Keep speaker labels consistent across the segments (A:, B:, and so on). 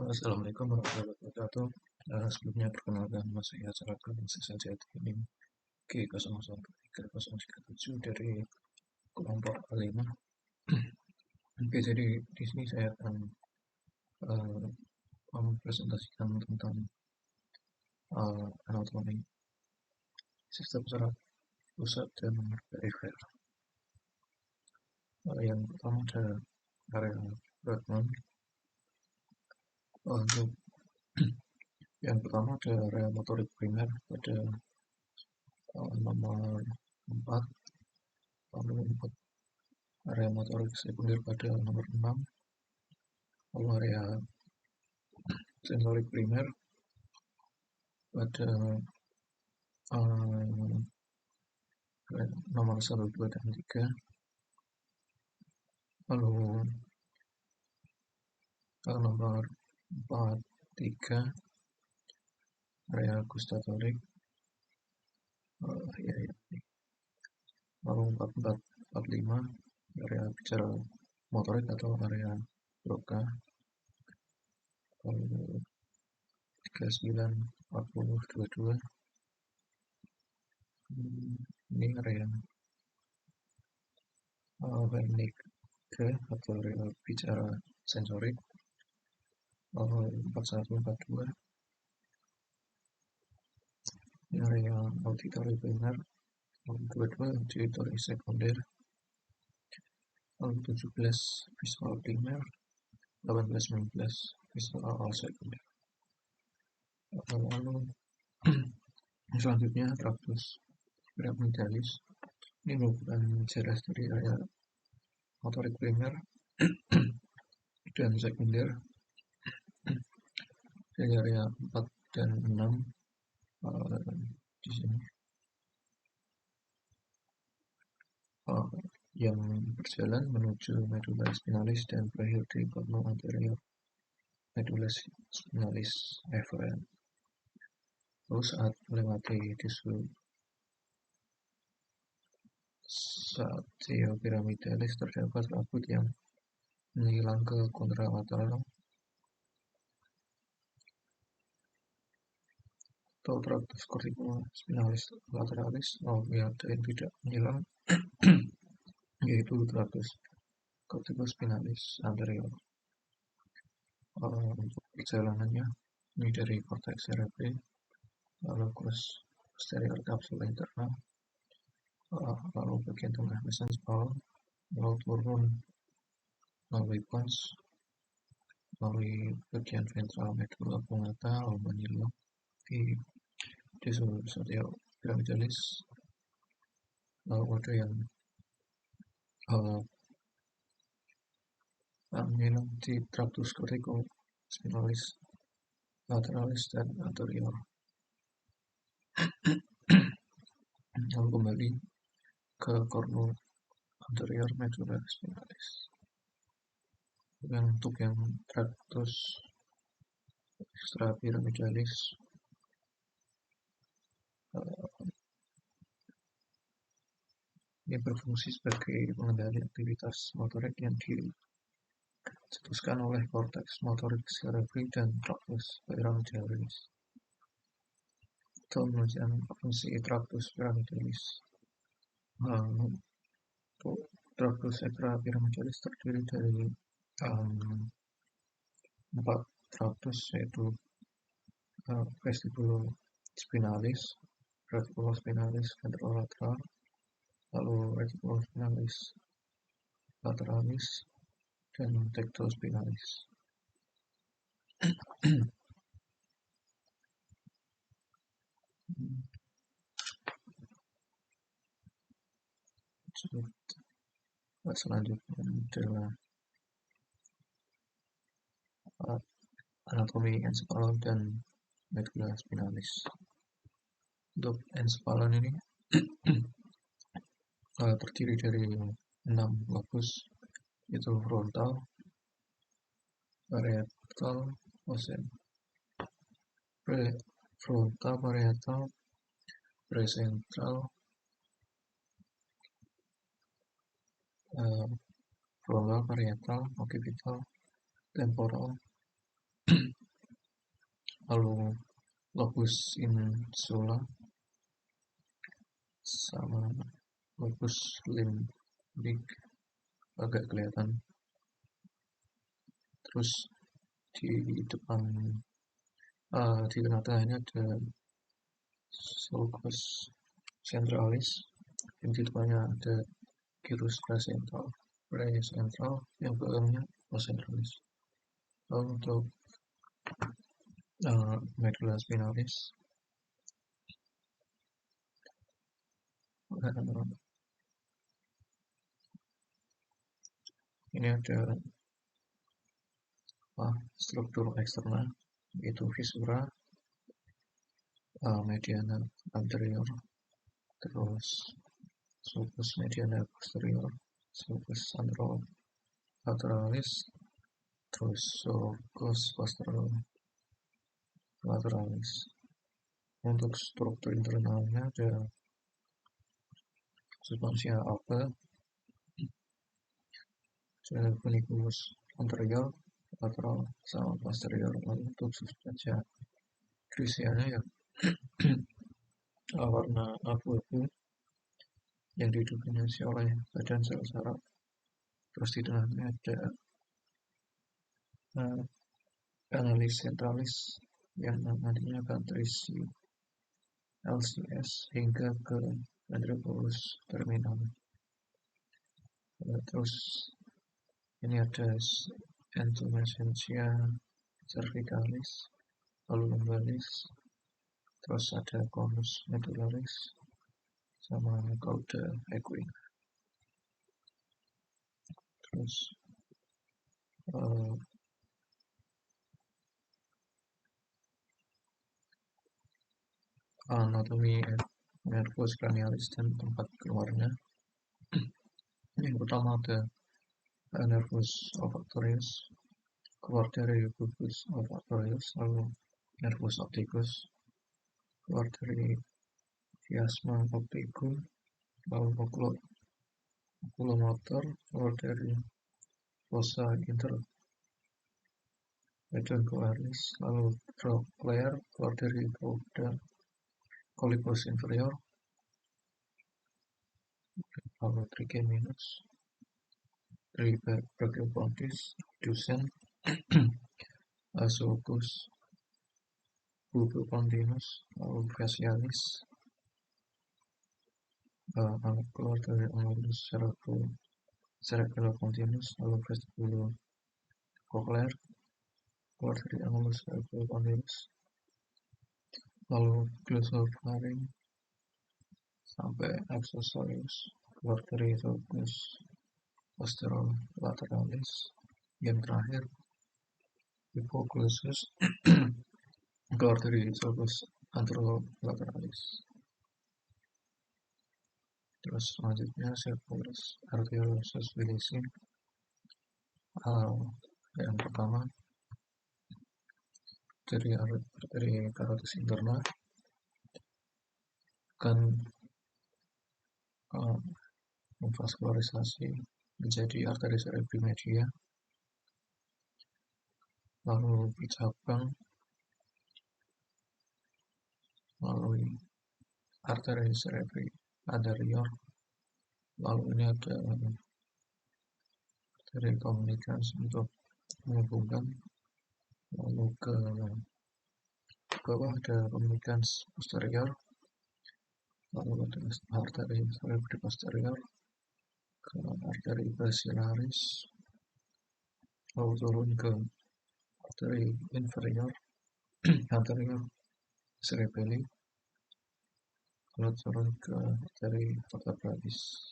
A: Assalamualaikum warahmatullahi wabarakatuh. Sebelumnya perkenalkan nama saya Saladin Sesajati ini G0133037 dari kelompok A5. Oke, jadi di sini saya akan uh, mempresentasikan tentang anatomi sistem saraf pusat dan perifer. Yang pertama ada area Brodmann. Untuk yang pertama ada area motorik primer pada nomor 4, lalu area motorik sekunder pada nomor 6, lalu area sensorik primer pada nomor 1, 2, dan 3, lalu nomor 4, 3 area gustatorik, lalu 4, 4, 4, 5 area bicara motorik atau area Broca, lalu 39, 40, 22 ini area Wernicke atau area bicara sensorik, lalu 41, 42 ini area auditory primer, lalu 22 auditory sekunder, lalu 17 visual primer, 18, 19 visual sekunder. Lalu selanjutnya tractus piramidales, ini merupakan jelas dari area motorik primer dan sekunder dari area 4 dan 6 di sini yang berjalan menuju medulla spinalis dan berakhir di cornu anterior medulla spinalis efferent. Lalu saat melewati tisu satiopiramidales terdapat rambut yang menyilang ke kontralateral atau tractus corticospinalis lateralis, lalu ada yang tidak menyilang yaitu tractus corticospinalis anterior. Untuk perjalanannya ini dari cortex cerebri lalu cross posterior kapsul internal, lalu bagian tengah mesencepal, lalu turun melalui pons, melalui bagian ventral medulla oblongata, lalu menyilom di tisu satiopiramidales, lalu ada yang menyilang di tractus corticospinalis lateralis dan anterior. Lalu kembali ke cornu anterior medulla spinalis. Dan untuk yang tractus extrapyramidales ini berfungsi sebagai pengendali aktivitas motorik yang dicetuskan oleh cortex motorik cerebri dan tractus pyramidalis. Itu menunjukkan fungsi tractus pyramidalis. Untuk tractus extrapyramidales terdiri dari 4 tractus, yaitu vestibulospinalis, reticulospinalis ventrolateral, lalu reticulospinalis lateralis, dan tectospinalis. Selanjutnya adalah anatomi encephalon dan medulla spinalis. Untuk encephalon ini terdiri dari 6 lobus, yaitu frontal, parietal, parietal, presentral, frontal, parietal, occipital, temporal, lalu lobus insula sama lobus limbik agak kelihatan. Terus di depan di tengah-tengahnya ada sulcus centralis, dan di depannya ada gyrus precentral, yang belakangnya centralis. Lalu untuk medulla spinalis ini ada struktur eksternal, yaitu visura, mediana anterior, terus sulcus mediana posterior, sulcus anterolaterales, terus sulcus posterolaterales. Untuk struktur internalnya ada substansia alba, ada funiculus anterior, lateral, sama posterior. Lalu untuk substansia krisianya ya warna abu-abu yang didominasi oleh badan sel saraf. Terus di tengahnya ada kanalis centralis yang nantinya akan terisi LCS hingga ke ventriculus terminal. Terus ini ada entumescentia cervicalis, lalu lumbalis, terus ada conus medullaris, sama cauda equina. Terus anatomi nervus cranialis dan tempat keluarnya. Yang pertama ada nervus olfactorius, keluar dari bulbus olfactorius, lalu nervus opticus, keluar dari chiasma opticum, lalu oculomotor, keluar dari fossa interpeduncularis, lalu trochlear, keluar dari cauda collicus inferior, lalu trigeminus, dari brachiopondis, ducens, sulcus bulbopontinus, lalu facialis, keluar dari angulus cerebellopontinus, lalu vestibulocochlear, keluar dari angulus cerebellopontinus, lalu glossopharynx sampai accessorius, keluar dari sulcus posterolaterales. Yang terakhir hypoglossus keluar dari sulcus anterolaterales. Terus selanjutnya circulus arteriosus villi. Yang pertama dari arteri carotis interna akan memvaskularisasi menjadi arteri cerebri media, lalu bercabang melalui arteri cerebri anterior, lalu ini ada arteri komunikasi untuk menghubungkan, lalu ke bawah ada komunikans posterior, lalu ada arteri cerebri posterior ke arteri basilaris, lalu turun ke arteri inferior anterior cerebelli, lalu turun ke arteri vertebralis.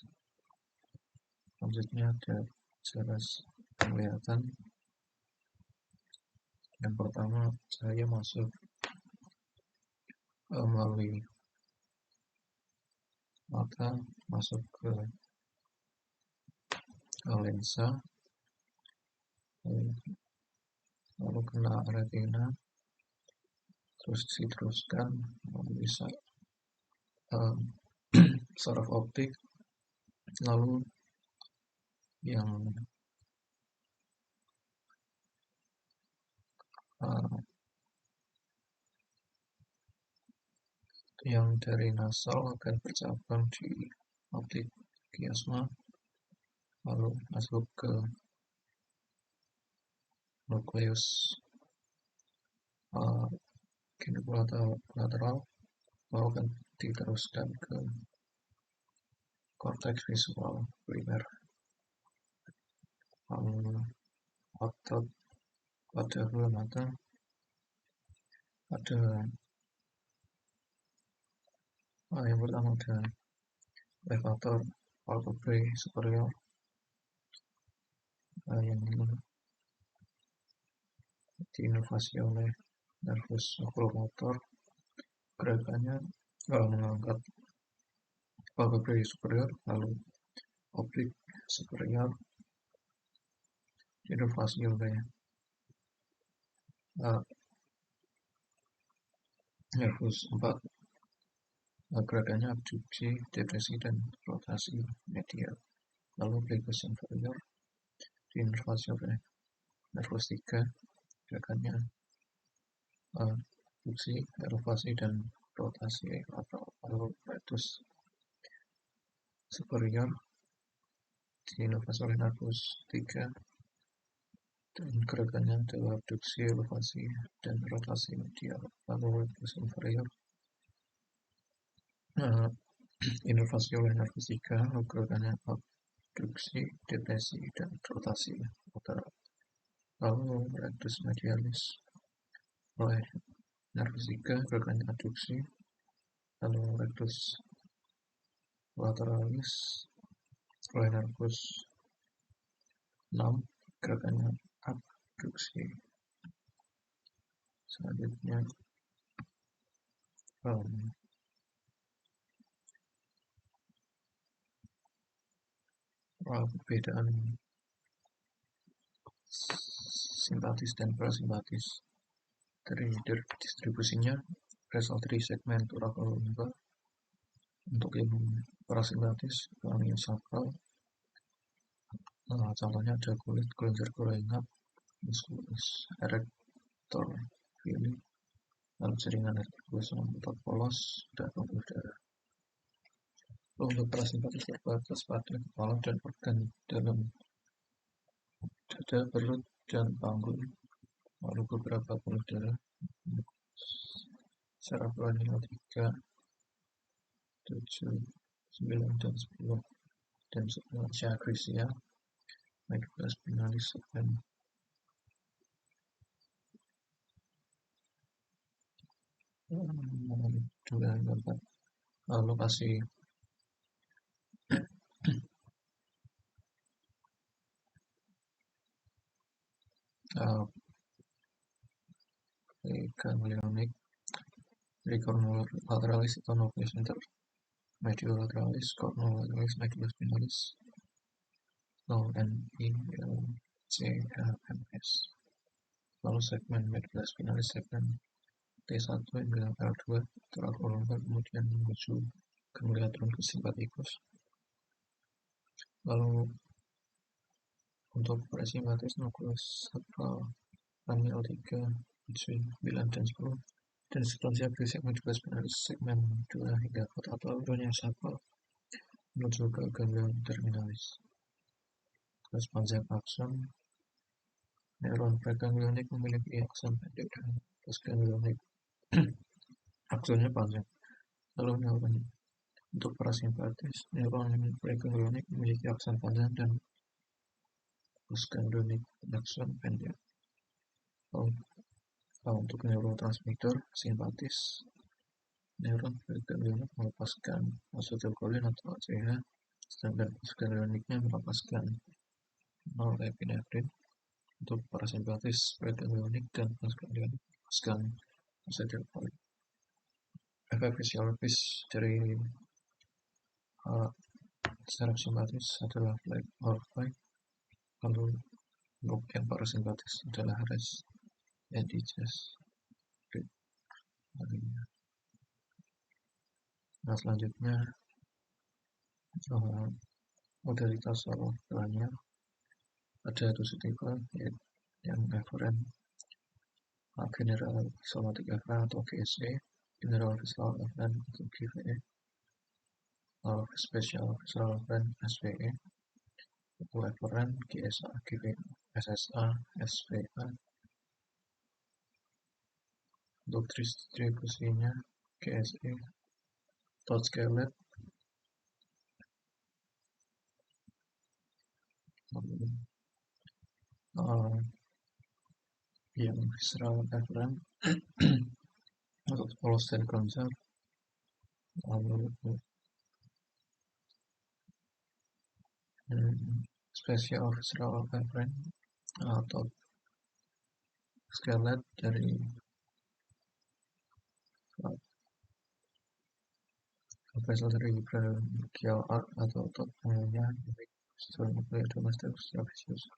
A: Selanjutnya ada jelas penglihatan. Yang pertama, cahaya masuk melalui mata, masuk ke lensa, lalu kena retina, terus diteruskan melalui saraf optik, lalu yang yang dari nasal akan bercabang di optik kiasma, lalu masuk ke nukleus genitolateral, lalu akan diteruskan ke korteks visual primer. Otot pada bola mata ada yang pertama ada levator palpebrae superior, yang diinovasi oleh nervus oculomotor. Gerakannya mengangkat palpebrae superior, lalu oblik superior, diinovasi oleh nervus 4. Gerakannya abduksi, depresi, dan rotasi medial. Lalu oblikus inferior diinovasi oleh nervus 3. Gerakannya abduksi, elevasi, dan rotasi lateral. Lalu rectus superior diinovasi oleh nervus 3, dan gerakannya adalah abduksi, elevasi, dan rotasi medial. Lalu rectus inferior inovasi oleh nervus 3, gerakannya abduksi, depresi, dan rotasi lateral. Lalu rectus medialis oleh nervus 3, gerakannya abduksi. Lalu rectus lateralis oleh nervus 6, gerakannya abduksi. Selanjutnya perbedaan simpatis dan parasimpatis. Dari distribusinya berasal dari segmen thoracal lumbar. Untuk yang parasimpatis, kami sakral, contohnya ada kulit, kelenjar koronat, musculus erector fili, lalu jaringan arteriosa, otot polos, dan pembuluh darah. Untuk parasimpatis terbatas pada kepala dan organ dalam dada, perut, dan panggul, lalu beberapa pembuluh darah cerebral 3, 7, 9, dan 10, dan chakrisya, medulla spinalis, segmen lokasi ganglionik dari cornulateralis atau nucleus intermediolaterales, cornulateralis, medulla spinalis, NILCAMS. Lalu segmen medulla spinalis, segmen T1 hingga L2 thoracal lumbar, kemudian menuju ganglia truncus simpaticus. Lalu untuk parasimpatis, nukleus sakral kami L3, 7, 9, dan 10, dan substansia berisik medulla spinalis, segmen 2 hingga kotak pelurunya sakral menuju ke ganglion terminalis. Terus panjang akson, neuron preganglionik memiliki akson pendek dan postganglionik aksonnya panjang. Lalu neuron untuk parasimpatis, neuron preganglionik memiliki akson panjang dan postganglionik akson pendek. Untuk neurotransmitter simpatis, neuron preganglionik melepaskan asetilkolin atau ACH, sedangkan postganglioniknya melepaskan norepinefrin. Untuk parasimpatis, preganglionik dan postganglionik melepaskan asetilkolin. Efek fisiologis dari saraf simpatis adalah black or white. Lalu untuk yang parasimpatis adalah res and digest. Nah, selanjutnya modalitas sarafnya ada 7 tipe, yang efferent, general somatic efferent atau GSE, General Visual Event atau GVE, Special Visual Event SVE, Referent GSA, GVE, SSA, SVA. Untuk distribusinya GSE, Touch Scalet, yang Visual Referent untuk polos dan konser, lalu Special Visual Referent atau Scalet dari Profesor dari Brachial Art atau otot pengennya baik setelah nuclear domestic services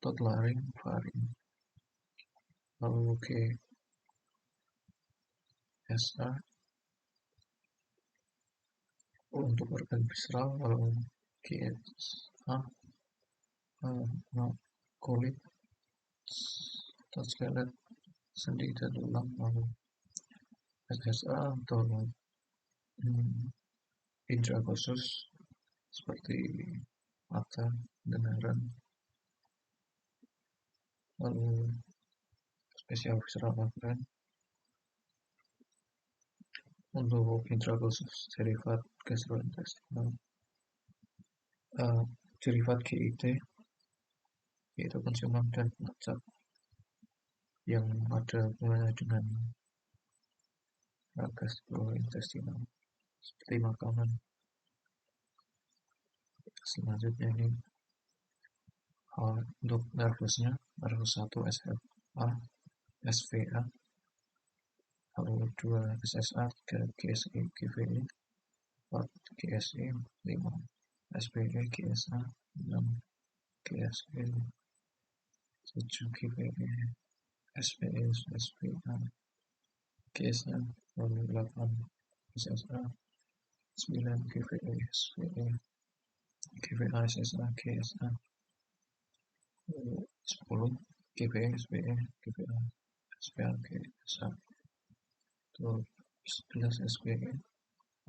A: otot laring faring, lalu GSA untuk organ visceral, lalu GSA kulit, otot skelet, sendi dan tulang, lalu SSA atau indera khusus seperti mata, pendengaran, lalu spesial visceral organ untuk indera khusus derivat gastrointestinal, derivat GIT yaitu konsumen dan penacap yang ada hubungannya dengan gastrointestinal seperti makanan. Selanjutnya ini untuk nervusnya, nervus 1 SFA, SVA, lalu 2 SSA, 3 GSE, GVE, 4 GSE, 5 SPE, GSA, 6 GSE, 7 GVE, SPE, SPA, GSA, lalu 8 SSA, 9 GVE, SPE, GVA, SSA, GSA, 10 GVE, SPE, GVA, SPA, GSA, 11 SPE,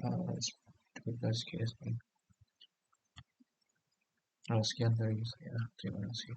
A: 12 GSE. Sekian dari saya, terima kasih.